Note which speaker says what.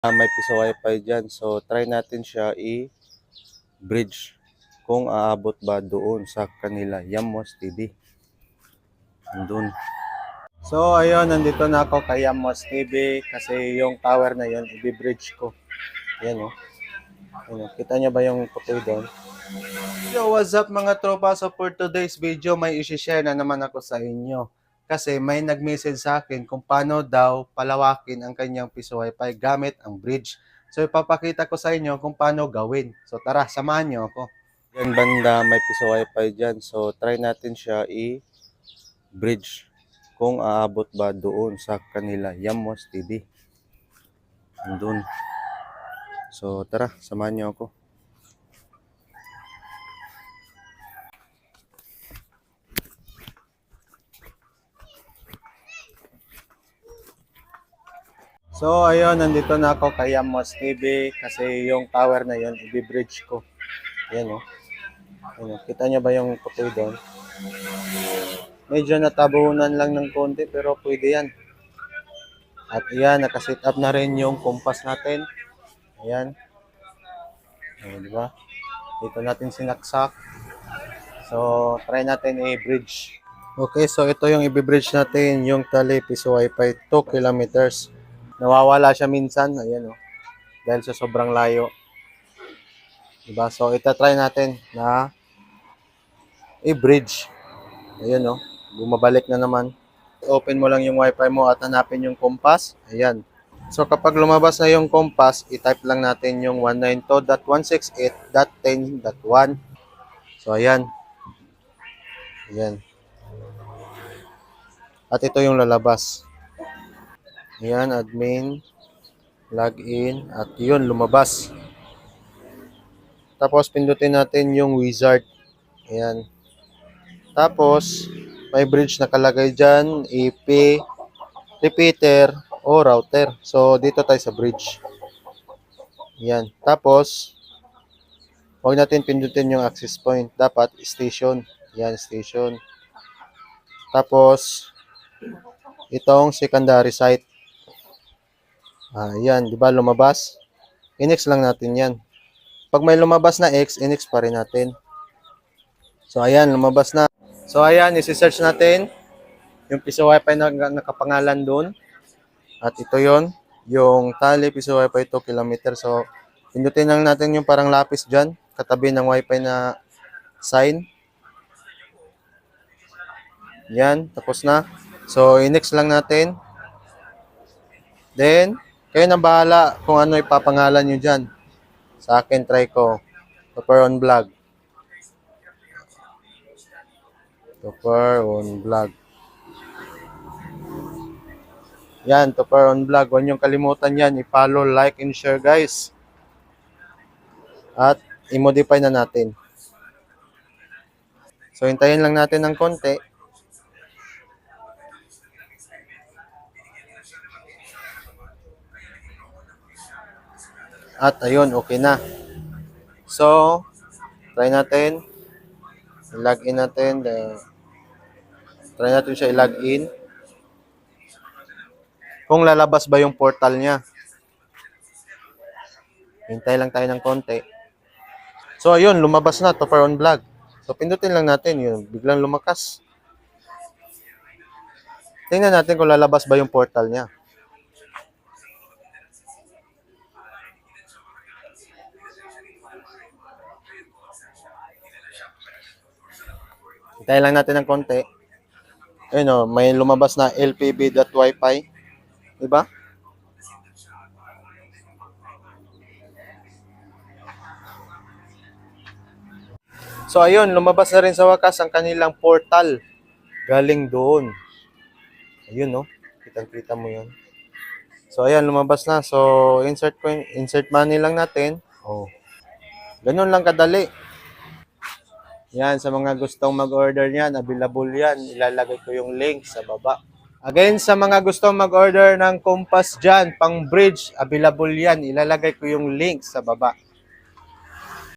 Speaker 1: May piso wifi dyan. So, try natin siya i-bridge kung aabot ba doon sa kanila. Yamos TV. Andun. So, ayun, nandito na ako kay Yamos TV kasi yung tower na yun, i-bridge ko. Yan o. Kita nyo ba yung puti doon? Yo, what's up mga tropa? So, for today's video, may isi-share na naman ako sa inyo. Kasi may nag-message sa akin kung paano daw palawakin ang kanyang piso wifi gamit ang bridge. So ipapakita ko sa inyo kung paano gawin. So tara, samahan nyo ako. Yan banda, may piso wifi dyan. So try natin siya i-bridge kung aabot ba doon sa kanila. Yamos TV. Andun. So tara, samahan nyo ako. So, ayun, nandito na ako kay Yamos TV kasi yung tower na yun, i-bridge ko. Yan o. Kita nyo ba yung puti doon? Medyo natabunan lang ng konti pero pwede yan. At yan, nakasit up na rin yung compass natin. Ayan. Diba? Dito natin sinaksak. So, try natin i-bridge. Okay, so ito yung i-bridge natin, yung tali piso wifi 2 kilometers. Nawawala siya minsan, ayan o. Dahil sa sobrang layo. Diba? So, try natin na i-bridge. Ayan o. Bumabalik na naman. Open mo lang yung wifi mo at hanapin yung compass. Ayan. So, kapag lumabas na yung compass, i-type lang natin yung 192.168.10.1. So, ayan. Ayan. At ito yung lalabas. Ayan, admin, login, at yun, lumabas. Tapos, pindutin natin yung wizard. Ayan. Tapos, may bridge nakalagay dyan, IP, repeater, o router. So, dito tayo sa bridge. Ayan. Tapos, huwag natin pindutin yung access point. Dapat, station. Ayan, station. Tapos, itong secondary site. Ayan, di ba lumabas? I-next lang natin yan. Pag may lumabas na X, i-next pa rin natin. So, ayan, lumabas na. So, ayan, isi-search natin yung piso wifi na nakapangalan doon. At ito yon yung tali piso wifi 2 kilometer. So, pindutin lang natin yung parang lapis dyan, katabi ng wifi na sign. Yan, tapos na. So, i-next lang natin. Then, kayo na bahala kung ano ipapangalan nyo dyan. Sa akin, try ko. Topper on vlog. Topper on vlog. Yan, Topper on vlog. Huwag niyong kalimutan yan. I-follow, like, and share, guys. At i-modify na natin. So, hintayin lang natin ng konti. At ayun, okay na. So, try natin. I-login natin. Try natin siya i-login. Kung lalabas ba yung portal niya. Hintay lang tayo ng konti. So, ayun, lumabas na. Topper on vlog. So, pindutin lang natin. Yun, biglang lumakas. Tingnan natin kung lalabas ba yung portal niya. Hintayin lang natin ng konti. Ayun o, may lumabas na lpb.wifi. Diba? So ayun, lumabas na rin sa wakas ang kanilang portal. Galing doon. Ayun no, kitang-kita mo yun. So ayan, lumabas na. So insert money lang natin. Oh. Ganun lang kadali. Yan, sa mga gustong mag-order niyan, available yan. Ilalagay ko yung link sa baba. Again, sa mga gustong mag-order ng compass dyan, pang bridge, available yan. Ilalagay ko yung link sa baba.